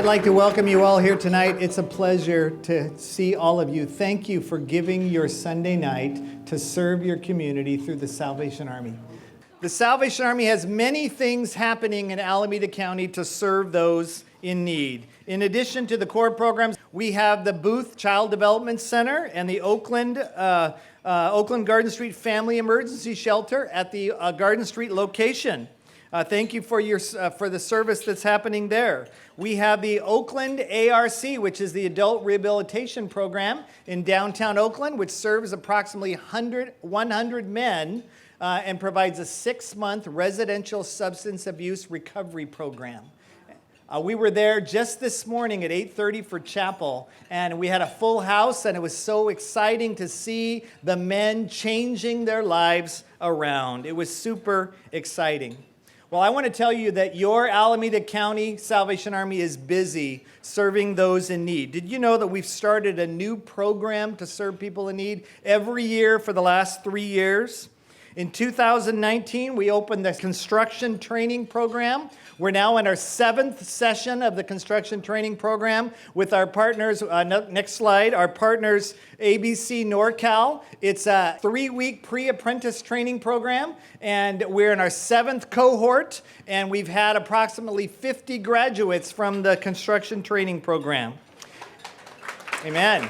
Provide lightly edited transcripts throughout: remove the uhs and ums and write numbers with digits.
I'd like to welcome you all here tonight. It's a pleasure to see all of you. Thank you for giving your Sunday night to serve your community through the Salvation Army. The Salvation Army has many things happening in Alameda County to serve those in need. In addition to the core programs, we have the Booth Child Development Center and the Oakland Garden Street Family Emergency Shelter at the Garden Street location. Thank you for the service that's happening there. We have the Oakland ARC, which is the Adult Rehabilitation Program in downtown Oakland, which serves approximately 100 men and provides a 6-month residential substance abuse recovery program. We were there just this morning at 8:30 for chapel, and we had a full house, and it was so exciting to see the men changing their lives around. It was super exciting. Well, I want to tell you that your Alameda County Salvation Army is busy serving those in need. Did you know that we've started a new program to serve people in need every year for the last 3 years? In 2019, we opened the construction training program. We're now in our 7th session of the construction training program with our partners, next slide, our partners ABC NorCal. It's a 3-week pre-apprentice training program, and we're in our 7th cohort, and we've had approximately 50 graduates from the construction training program. Amen.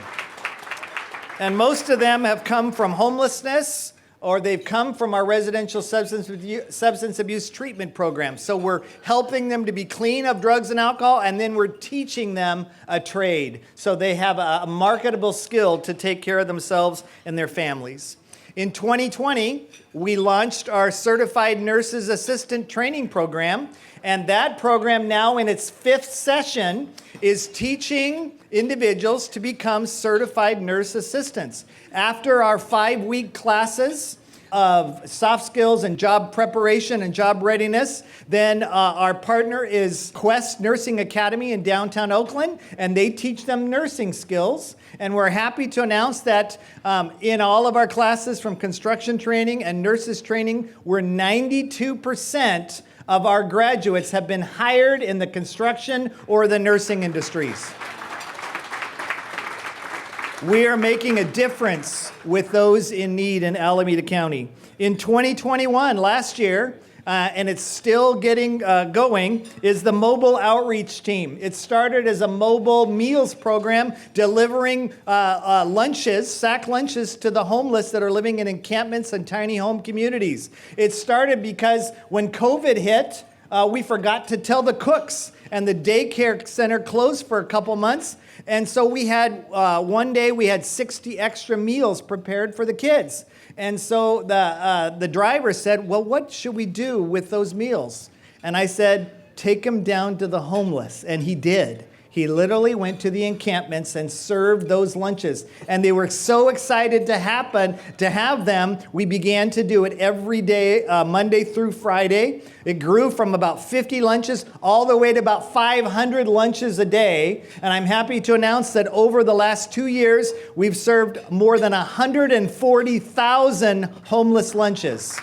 And most of them have come from homelessness, or they've come from our residential substance abuse treatment program. So we're helping them to be clean of drugs and alcohol, and then we're teaching them a trade so they have a marketable skill to take care of themselves and their families. In 2020, we launched our Certified Nurses Assistant Training Program, and that program now in its 5th session is teaching individuals to become certified nurse assistants. After our 5-week classes of soft skills and job preparation and job readiness, then our partner is Quest Nursing Academy in downtown Oakland, and they teach them nursing skills. And we're happy to announce that in all of our classes from construction training and nurses training, we're 92% of our graduates have been hired in the construction or the nursing industries. We are making a difference with those in need in Alameda County. In 2021, last year, and it's still getting going, is the mobile outreach team. It started as a mobile meals program delivering lunches, sack lunches to the homeless that are living in encampments and tiny home communities. It started because when COVID hit, we forgot to tell the cooks, and the daycare center closed for a couple months. And so we had, one day we had 60 extra meals prepared for the kids. And so the driver said, well, what should we do with those meals? And I said, take them down to the homeless. And he did. He literally went to the encampments and served those lunches. And they were so excited to have them, we began to do it every day, Monday through Friday. It grew from about 50 lunches all the way to about 500 lunches a day. And I'm happy to announce that over the last 2 years, we've served more than 140,000 homeless lunches.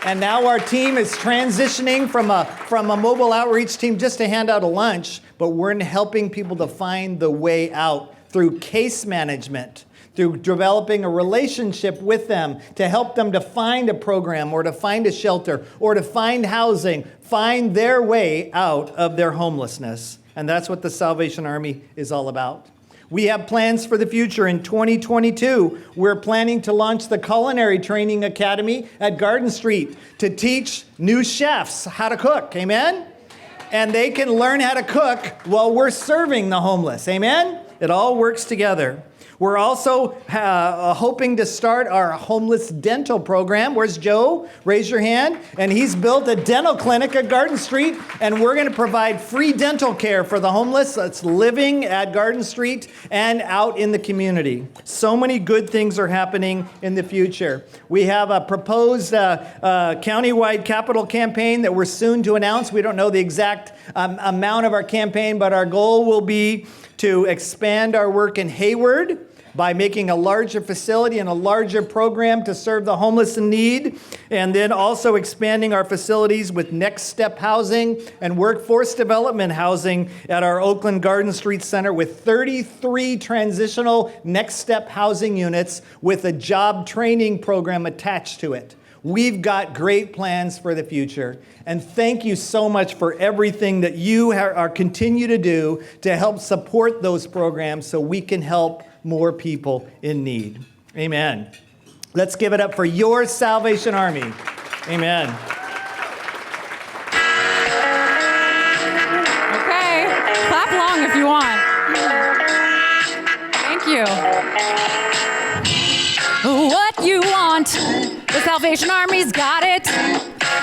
And now our team is transitioning from a mobile outreach team just to hand out a lunch, but we're helping people to find the way out through case management, through developing a relationship with them to help them to find a program or to find a shelter or to find housing, find their way out of their homelessness. And that's what the Salvation Army is all about. We have plans for the future. In 2022, we're planning to launch the Culinary Training Academy at Garden Street to teach new chefs how to cook. Amen? And they can learn how to cook while we're serving the homeless. Amen? It all works together. We're also hoping to start our homeless dental program. Where's Joe? Raise your hand. And he's built a dental clinic at Garden Street, and we're going to provide free dental care for the homeless that's living at Garden Street and out in the community. So many good things are happening in the future. We have a proposed countywide capital campaign that we're soon to announce. We don't know the exact amount of our campaign, but our goal will be to expand our work in Hayward, by making a larger facility and a larger program to serve the homeless in need, and then also expanding our facilities with Next Step housing and workforce development housing at our Oakland Garden Street Center with 33 transitional Next Step housing units with a job training program attached to it. We've got great plans for the future. And thank you so much for everything that you are continue to do to help support those programs so we can help more people in need. Amen. Let's give it up for your Salvation Army. Amen. Okay, clap along if you want. Thank you. What you want, the Salvation Army's got it.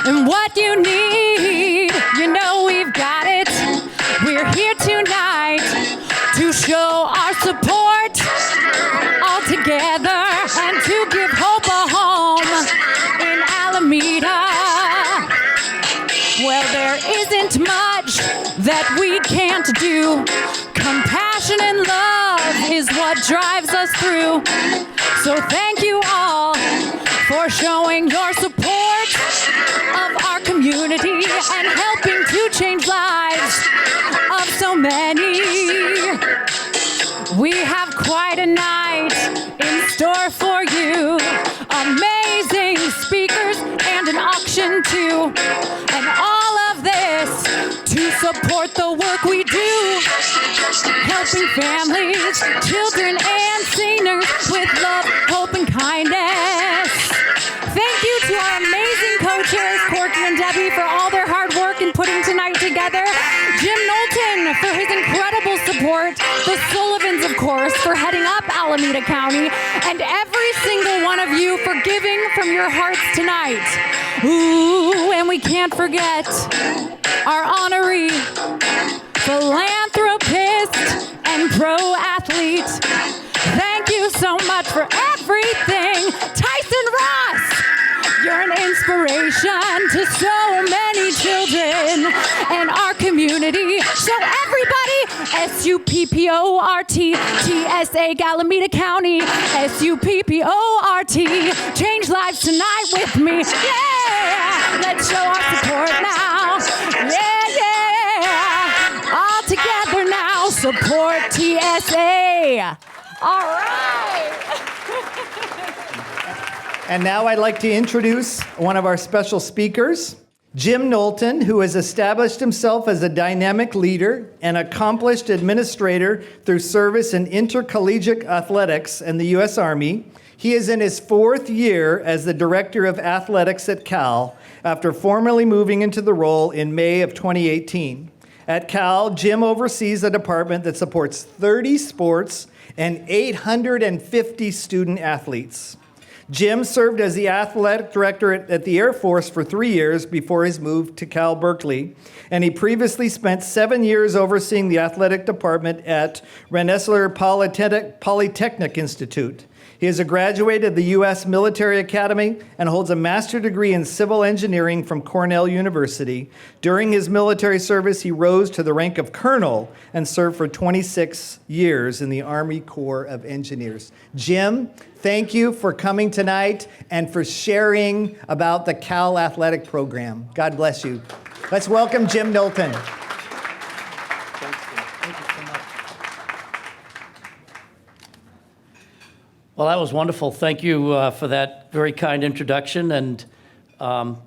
And what you need, you know we've got it. We're here tonight to show our support all together and to give hope a home in Alameda. Well, there isn't much that we can't do. Compassion and love is what drives us through. So thank you all for showing your support of our community and helping to change lives of so many. We have quite a night in store for you. Amazing speakers and an auction too. And all of this to support the work we do. Helping families, children, and seniors with love, hope, and kindness. Thank you to our amazing coaches, Corky and Debbie, for all their hard work in putting tonight together. Jim Knowlton for his incredible support. The Sullivans, of course, for heading up Alameda County. And every single one of you for giving from your hearts tonight. Ooh, and we can't forget our honoree, philanthropist, and pro athlete. Thank you so much for everything, Tyson Ross. You're an inspiration to so many children in our community. So everybody, SUPPORT, TSA Alameda County, SUPPORT, change lives tonight with me. Yeah, let's show our support now. Yeah. All together now, support TSA. All right. And now I'd like to introduce one of our special speakers, Jim Knowlton, who has established himself as a dynamic leader and accomplished administrator through service in intercollegiate athletics in the U.S. Army. He is in his 4th year as the Director of Athletics at Cal after formally moving into the role in May of 2018. At Cal, Jim oversees a department that supports 30 sports and 850 student athletes. Jim served as the athletic director at the Air Force for 3 years before his move to Cal Berkeley, and he previously spent 7 years overseeing the athletic department at Rensselaer Polytechnic Institute. He is a graduate of the U.S. Military Academy and holds a master's degree in civil engineering from Cornell University. During his military service, he rose to the rank of colonel and served for 26 years in the Army Corps of Engineers. Jim, thank you for coming tonight and for sharing about the Cal Athletic Program. God bless you. Let's welcome Jim Knowlton. Well, that was wonderful. Thank you for that very kind introduction. And I'm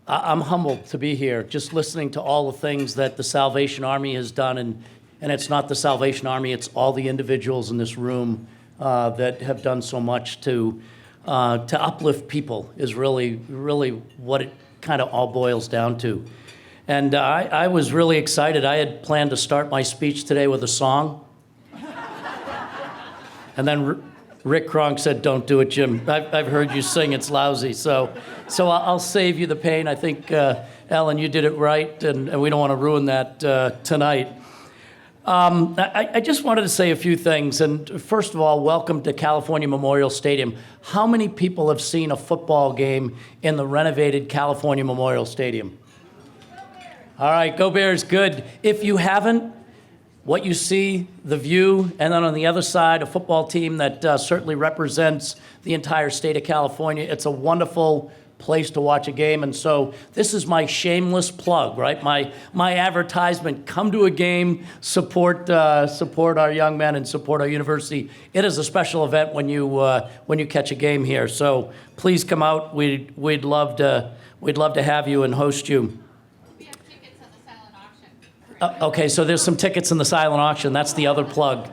humbled to be here, just listening to all the things that the Salvation Army has done. And it's not the Salvation Army, it's all the individuals in this room that have done so much to uplift people is really what it kind of all boils down to. And I was really excited. I had planned to start my speech today with a song. And then Rick Kronk said, "Don't do it, Jim. I've heard you sing. It's lousy." So I'll save you the pain. I think, Ellen, you did it right, and we don't want to ruin that tonight. I just wanted to say a few things. And first of all, welcome to California Memorial Stadium. How many people have seen a football game in the renovated California Memorial Stadium? All right, go Bears, good. If you haven't, what you see, the view, and then on the other side, a football team that certainly represents the entire state of California. It's a wonderful place to watch a game, and so this is my shameless plug, right? My advertisement. Come to a game, support our young men, and support our university. It is a special event when you catch a game here. So please come out. We'd love to have you and host you. We have tickets at the silent auction. Okay, so there's some tickets in the silent auction. That's the other plug.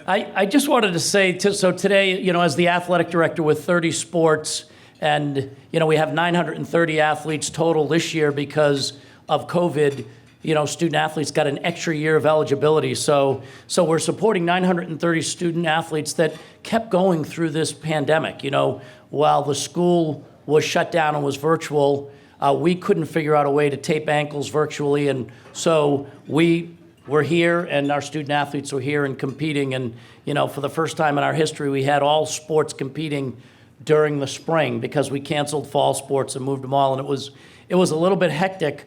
I just wanted to say, so today, as the athletic director with 30 sports, and, we have 930 athletes total this year because of COVID, student athletes got an extra year of eligibility. So we're supporting 930 student athletes that kept going through this pandemic. While the school was shut down and was virtual, we couldn't figure out a way to tape ankles virtually. And so we're here, and our student athletes were here and competing. And, for the first time in our history, we had all sports competing during the spring because we canceled fall sports and moved them all. And it was a little bit hectic,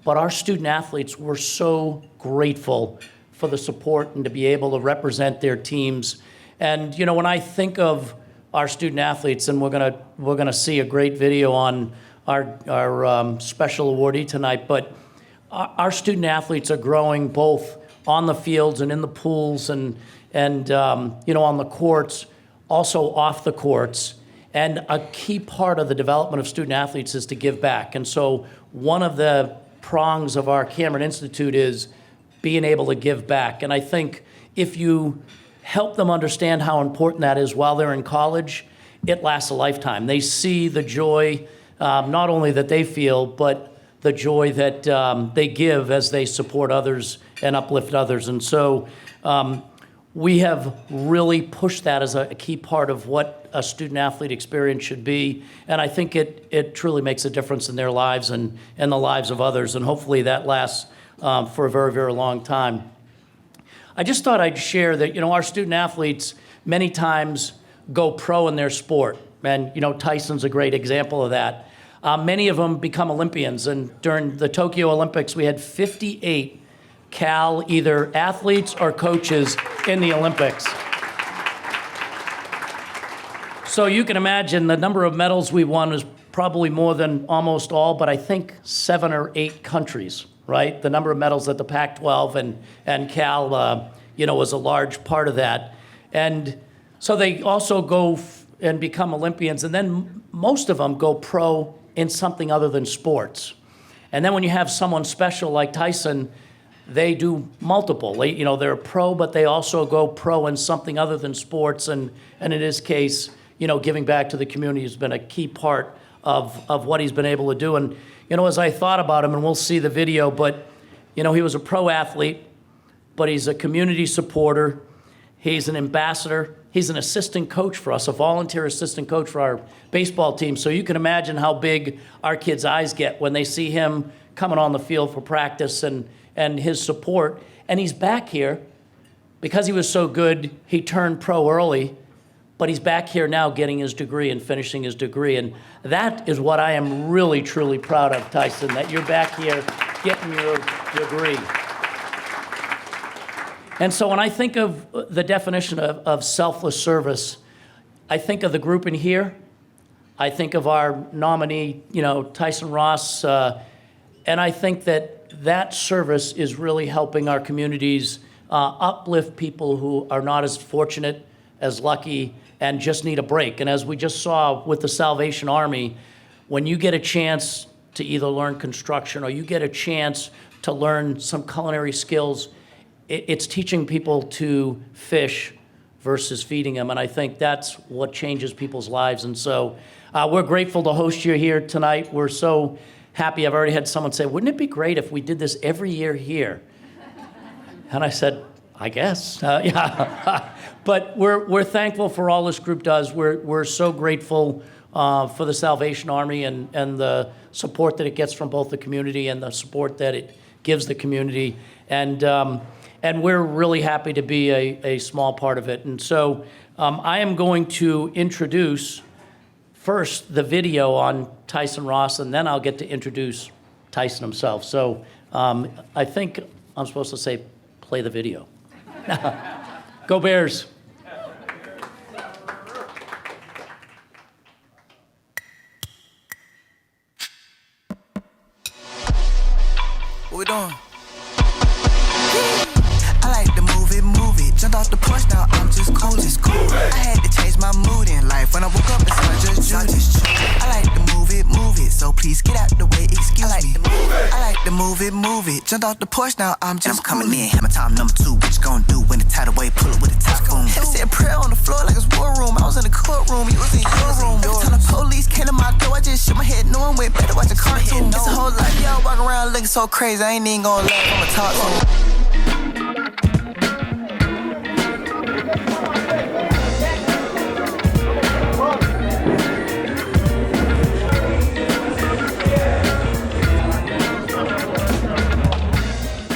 but our student athletes were so grateful for the support and to be able to represent their teams. And, when I think of our student athletes, and we're gonna see a great video on our special awardee tonight, but our student athletes are growing both on the fields and in the pools and on the courts, also off the courts. And a key part of the development of student athletes is to give back. And so one of the prongs of our Cameron Institute is being able to give back. And I think if you help them understand how important that is while they're in college, it lasts a lifetime. They see the joy, not only that they feel, but the joy that they give as they support others and uplift others. And so we have really pushed that as a key part of what a student-athlete experience should be. And I think it truly makes a difference in their lives and the lives of others. And hopefully that lasts for a very, very long time. I just thought I'd share that, our student-athletes many times go pro in their sport. And, Tyson's a great example of that. Many of them become Olympians, and during the Tokyo Olympics, we had 58 Cal either athletes or coaches in the Olympics. So you can imagine the number of medals we won is probably more than almost all, but I think 7 or 8 countries, right? The number of medals that the Pac-12 and Cal, was a large part of that. And so they also go and become Olympians, and then most of them go pro in something other than sports. And then when you have someone special like Tyson, they do multiple. They're a pro, but they also go pro in something other than sports. And in his case, giving back to the community has been a key part of what he's been able to do. And, as I thought about him, and we'll see the video, but, he was a pro athlete, but he's a community supporter. He's an ambassador. He's an assistant coach for us, a volunteer assistant coach for our baseball team. So you can imagine how big our kids' eyes get when they see him coming on the field for practice and his support. And he's back here because he was so good, he turned pro early, but he's back here now getting his degree and finishing his degree. And that is what I am really, truly proud of, Tyson, that you're back here getting your degree. And so when I think of the definition of selfless service, I think of the group in here. I think of our nominee, Tyson Ross, and I think that service is really helping our communities uplift people who are not as fortunate, as lucky, and just need a break. And as we just saw with the Salvation Army, when you get a chance to either learn construction or you get a chance to learn some culinary skills, it's teaching people to fish versus feeding them. And I think that's what changes people's lives. And so we're grateful to host you here tonight. We're so happy. I've already had someone say, wouldn't it be great if we did this every year here? And I said, I guess, yeah. But we're thankful for all this group does. We're so grateful for the Salvation Army and the support that it gets from both the community and the support that it gives the community. And we're really happy to be a small part of it. And so I am going to introduce first the video on Tyson Ross, and then I'll get to introduce Tyson himself. So I think I'm supposed to say, play the video. Go Bears. What we doing? I like to move it. Jumped off the porch, now I'm just cool. I had to change my mood in life. When I woke up, it's not just you. I like to move it. So please get out the way, excuse me. I like to move it. Jumped off the porch, now I'm just coming in. Hammer time number 2. What you gonna do when the tidal wave pull it with a top boom? Had to say a prayer on the floor like it's war room. I was in the courtroom, you was in your room. Every time the police came to my door, I just shook my head, knowing way better watch a cartoon. It's a whole life, y'all walking around looking so crazy. I ain't even gonna laugh, I'ma talk to 'em.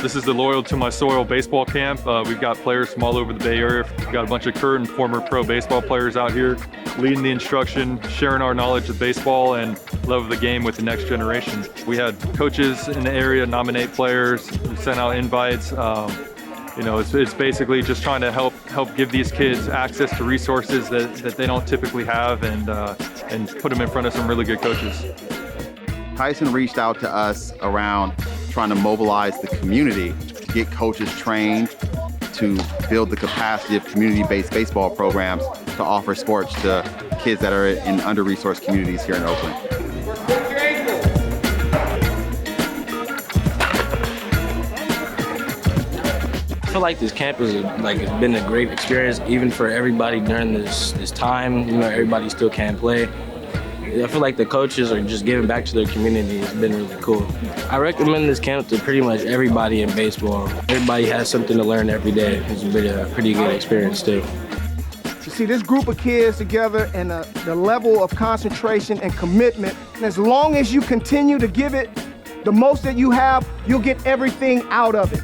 This is the Loyal to My Soil baseball camp. We've got players from all over the Bay Area. We've got a bunch of current and former pro baseball players out here leading the instruction, sharing our knowledge of baseball and love of the game with the next generation. We had coaches in the area nominate players, we sent out invites. It's basically just trying to help give these kids access to resources that they don't typically have and put them in front of some really good coaches. Tyson reached out to us around trying to mobilize the community to get coaches trained to build the capacity of community-based baseball programs to offer sports to kids that are in under-resourced communities here in Oakland. I feel like this camp is it's been a great experience, even for everybody during this time. Everybody still can't play. I feel like the coaches are just giving back to their community. It's been really cool. I recommend this camp to pretty much everybody in baseball. Everybody has something to learn every day. It's been a pretty good experience too. To see this group of kids together and the level of concentration and commitment, and as long as you continue to give it the most that you have, you'll get everything out of it.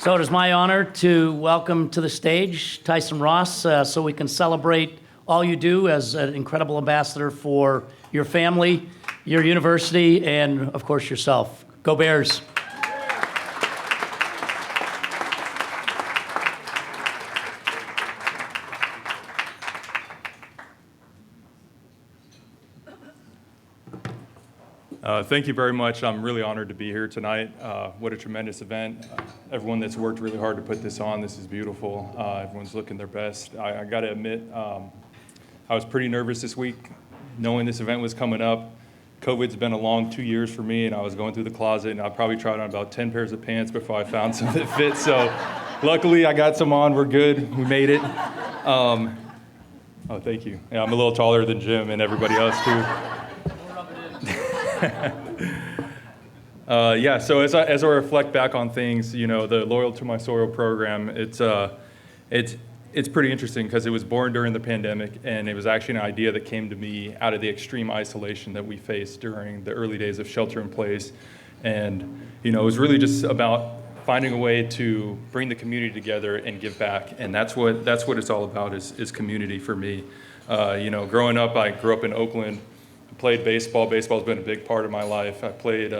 So it is my honor to welcome to the stage Tyson Ross so we can celebrate all you do as an incredible ambassador for your family, your university, and of course yourself. Go Bears. Thank you very much. I'm really honored to be here tonight. What a tremendous event. Everyone that's worked really hard to put this on, this is beautiful. Everyone's looking their best. I got to admit, I was pretty nervous this week, knowing this event was coming up. COVID's been a long 2 years for me, and I was going through the closet, and I probably tried on about 10 pairs of pants before I found some that fit. So luckily, I got some on. We're good. We made it. Oh, thank you. Yeah, I'm a little taller than Jim and everybody else, too. So as I reflect back on things, the Loyal to My Soil program, it's pretty interesting because it was born during the pandemic, and it was actually an idea that came to me out of the extreme isolation that we faced during the early days of shelter in place. And, it was really just about finding a way to bring the community together and give back. And that's what it's all about is community for me. Growing up, I grew up in Oakland. Played baseball. Baseball's been a big part of my life. I played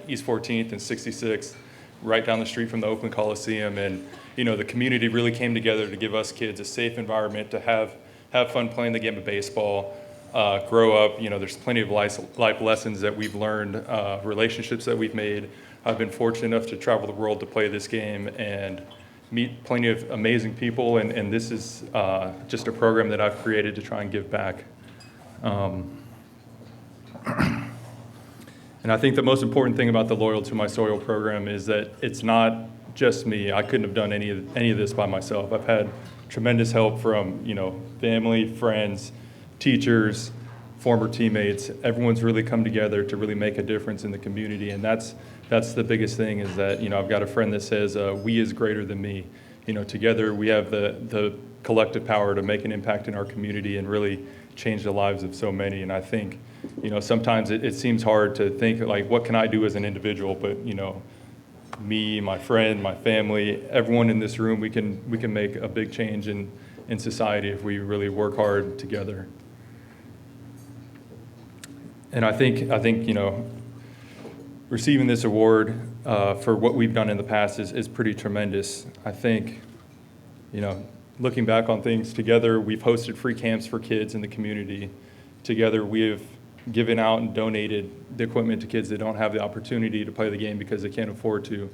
East 14th and 66th, right down the street from the Oakland Coliseum. And, the community really came together to give us kids a safe environment to have fun playing the game of baseball, grow up. There's plenty of life lessons that we've learned, relationships that we've made. I've been fortunate enough to travel the world to play this game and meet plenty of amazing people. And this is just a program that I've created to try and give back. And I think the most important thing about the Loyal to My Soil program is that it's not just me. I couldn't have done any of this by myself. I've had tremendous help from, family, friends, teachers, former teammates. Everyone's really come together to really make a difference in the community, and that's the biggest thing is that, I've got a friend that says, we is greater than me. Together we have the collective power to make an impact in our community and really change the lives of so many. And I think, sometimes it seems hard to think like, what can I do as an individual? But, me, my friend, my family, everyone in this room, we can make a big change in society if we really work hard together. And I think receiving this award for what we've done in the past is pretty tremendous. I think, looking back on things together, we've hosted free camps for kids in the community. Together, we have given out and donated the equipment to kids that don't have the opportunity to play the game because they can't afford to.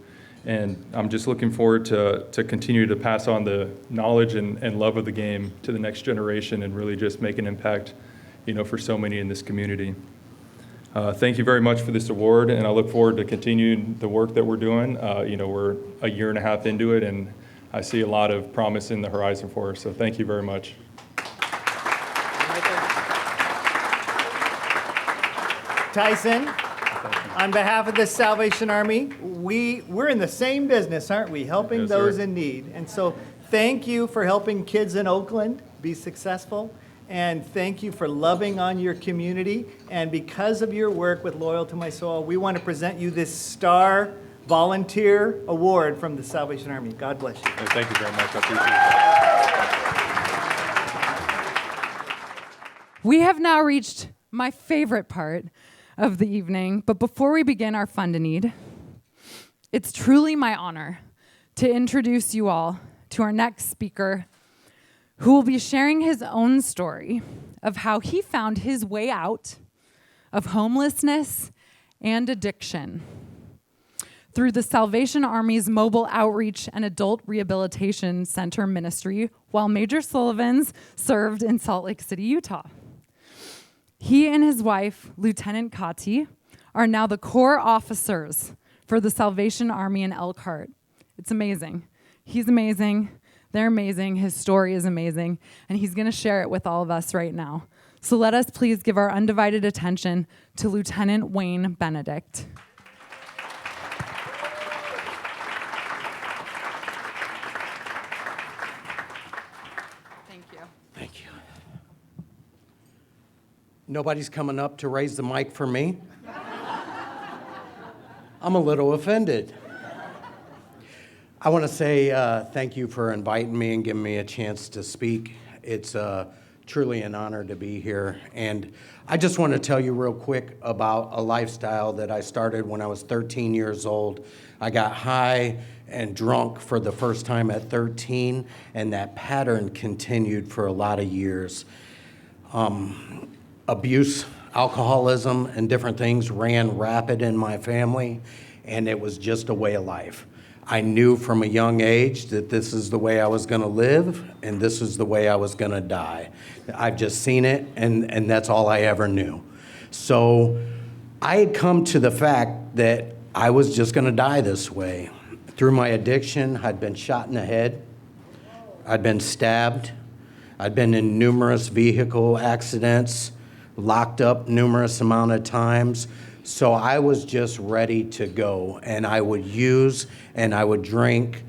And I'm just looking forward to continue to pass on the knowledge and love of the game to the next generation and really just make an impact, for so many in this community. Thank you very much for this award, and I look forward to continuing the work that we're doing. We're a year and a half into it, and I see a lot of promise in the horizon for us, so thank you very much. Tyson, on behalf of the Salvation Army, we're in the same business, aren't we? Helping those in need. And so thank you for helping kids in Oakland be successful. And thank you for loving on your community. And because of your work with Loyal to My Soul, we want to present you this Star Volunteer Award from the Salvation Army. God bless you. Thank you very much. I appreciate it. We have now reached my favorite part of the evening, but before we begin our Fund a Need, it's truly my honor to introduce you all to our next speaker, who will be sharing his own story of how he found his way out of homelessness and addiction through the Salvation Army's Mobile Outreach and Adult Rehabilitation Center ministry while Major Sullivan's served in Salt Lake City, Utah. He and his wife, Lieutenant Kati, are now the core officers for the Salvation Army in Elkhart. It's amazing. He's amazing. They're amazing. His story is amazing. And he's going to share it with all of us right now. So let us please give our undivided attention to Lieutenant Wayne Benedict. Thank you. Thank you. Nobody's coming up to raise the mic for me. I'm a little offended. I want to say thank you for inviting me and giving me a chance to speak. It's truly an honor to be here. And I just want to tell you real quick about a lifestyle that I started when I was 13 years old. I got high and drunk for the first time at 13, and that pattern continued for a lot of years. Abuse, alcoholism, and different things ran rapid in my family, and it was just a way of life. I knew from a young age that this is the way I was going to live, and this is the way I was going to die. I've just seen it, and that's all I ever knew. So I had come to the fact that I was just going to die this way. Through my addiction, I'd been shot in the head. I'd been stabbed. I'd been in numerous vehicle accidents, locked up numerous amount of times. So I was just ready to go, and I would use and I would drink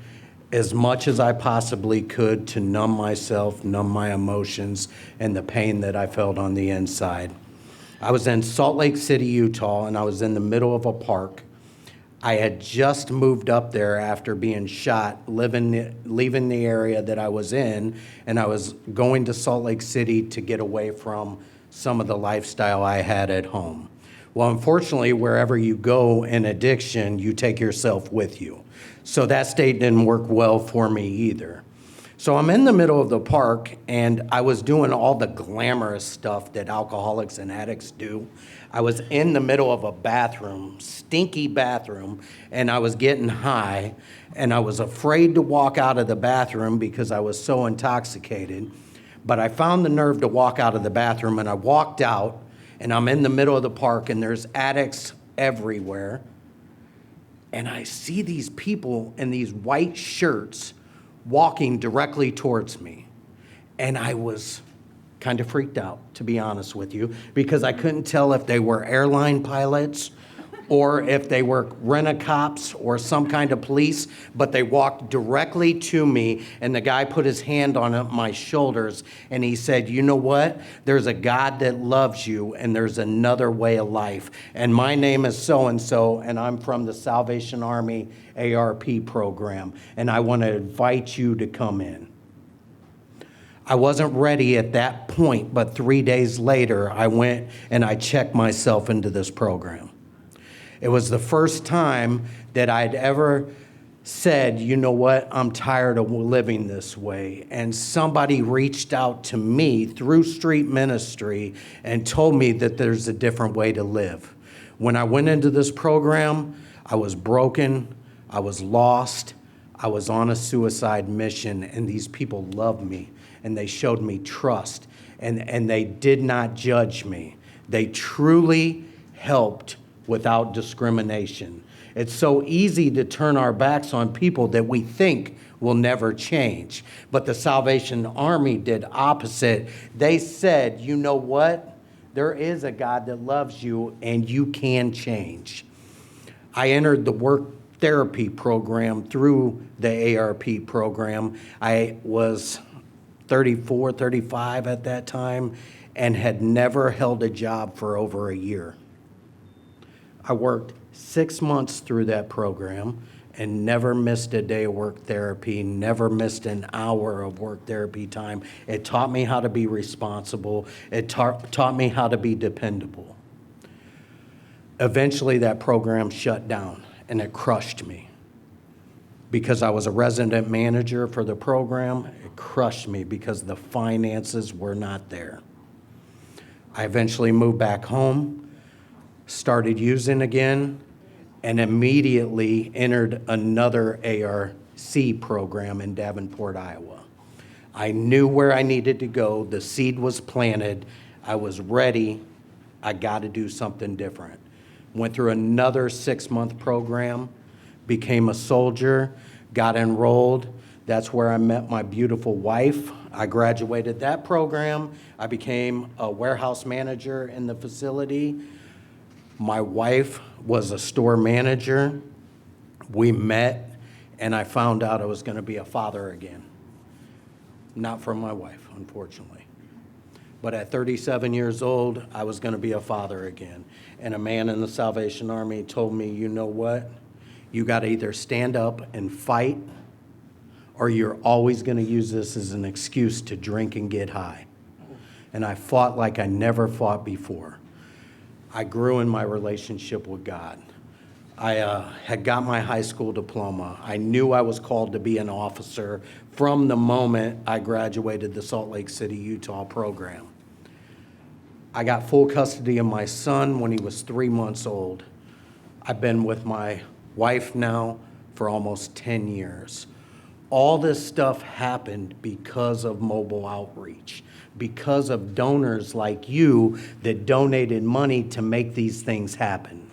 as much as I possibly could to numb myself, numb my emotions, and the pain that I felt on the inside. I was in Salt Lake City, Utah, and I was in the middle of a park. I had just moved up there after being shot, leaving the area that I was in, and I was going to Salt Lake City to get away from some of the lifestyle I had at home. Well, unfortunately, wherever you go in addiction, you take yourself with you. So that state didn't work well for me either. So I'm in the middle of the park, and I was doing all the glamorous stuff that alcoholics and addicts do. I was in the middle of a bathroom, stinky bathroom, and I was getting high, and I was afraid to walk out of the bathroom because I was so intoxicated. But I found the nerve to walk out of the bathroom, and I walked out, and I'm in the middle of the park, and there's addicts everywhere. And I see these people in these white shirts walking directly towards me. And I was kind of freaked out, to be honest with you, because I couldn't tell if they were airline pilots or if they were rent-a-cops or some kind of police, but they walked directly to me, and the guy put his hand on my shoulders, and he said, you know what? There's a God that loves you, and there's another way of life. And my name is so-and-so, and I'm from the Salvation Army ARP program, and I want to invite you to come in. I wasn't ready at that point, but 3 days later, I went and I checked myself into this program. It was the first time that I'd ever said, you know what, I'm tired of living this way. And somebody reached out to me through street ministry and told me that there's a different way to live. When I went into this program, I was broken, I was lost, I was on a suicide mission, and these people loved me, and they showed me trust, and they did not judge me. They truly helped without discrimination. It's so easy to turn our backs on people that we think will never change. But the Salvation Army did opposite. They said, you know what? There is a God that loves you and you can change. I entered the work therapy program through the ARP program. I was 34, 35 at that time and had never held a job for over a year. I worked 6 months through that program and never missed a day of work therapy, never missed an hour of work therapy time. It taught me how to be responsible. It taught me how to be dependable. Eventually, that program shut down, and it crushed me. Because I was a resident manager for the program, it crushed me because the finances were not there. I eventually moved back home, started using again, and immediately entered another ARC program in Davenport, Iowa. I knew where I needed to go. The seed was planted. I was ready. I got to do something different. Went through another 6-month program, became a soldier, got enrolled. That's where I met my beautiful wife. I graduated that program. I became a warehouse manager in the facility. My wife was a store manager. We met, and I found out I was going to be a father again. Not from my wife, unfortunately. But at 37 years old, I was going to be a father again. And a man in the Salvation Army told me, you know what? You got to either stand up and fight, or you're always going to use this as an excuse to drink and get high. And I fought like I never fought before. I grew in my relationship with God. I had got my high school diploma. I knew I was called to be an officer from the moment I graduated the Salt Lake City, Utah program. I got full custody of my son when he was 3 months old. I've been with my wife now for almost 10 years. All this stuff happened because of mobile outreach, because of donors like you that donated money to make these things happen.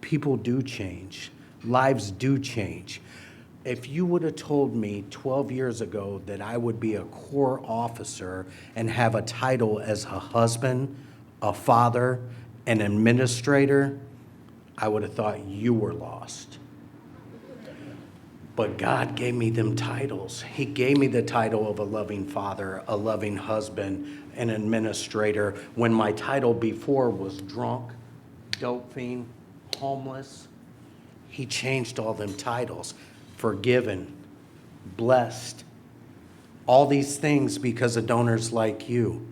People do change. Lives do change. If you would have told me 12 years ago that I would be a Corps officer and have a title as a husband, a father, an administrator, I would have thought you were lost. But God gave me them titles. He gave me the title of a loving father, a loving husband, an administrator, when my title before was drunk, dope fiend, homeless. He changed all them titles. Forgiven, blessed, all these things because of donors like you.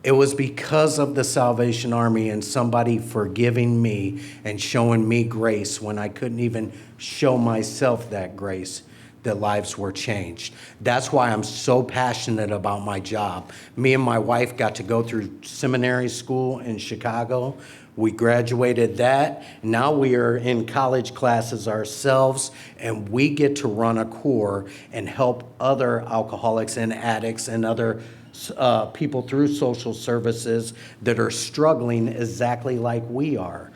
It was because of the Salvation Army and somebody forgiving me and showing me grace when I couldn't even show myself that grace that lives were changed. That's why I'm so passionate about my job. Me and my wife got to go through seminary school in Chicago. We graduated that. Now we are in college classes ourselves, and we get to run a Corps and help other alcoholics and addicts and other people through social services that are struggling exactly like we are.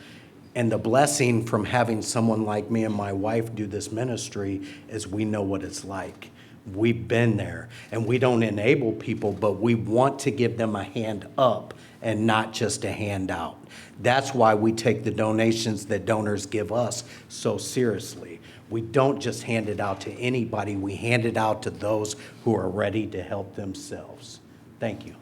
And the blessing from having someone like me and my wife do this ministry is we know what it's like. We've been there, and we don't enable people, but we want to give them a hand up and not just a handout. That's why we take the donations that donors give us so seriously. We don't just hand it out to anybody, we hand it out to those who are ready to help themselves. Thank you.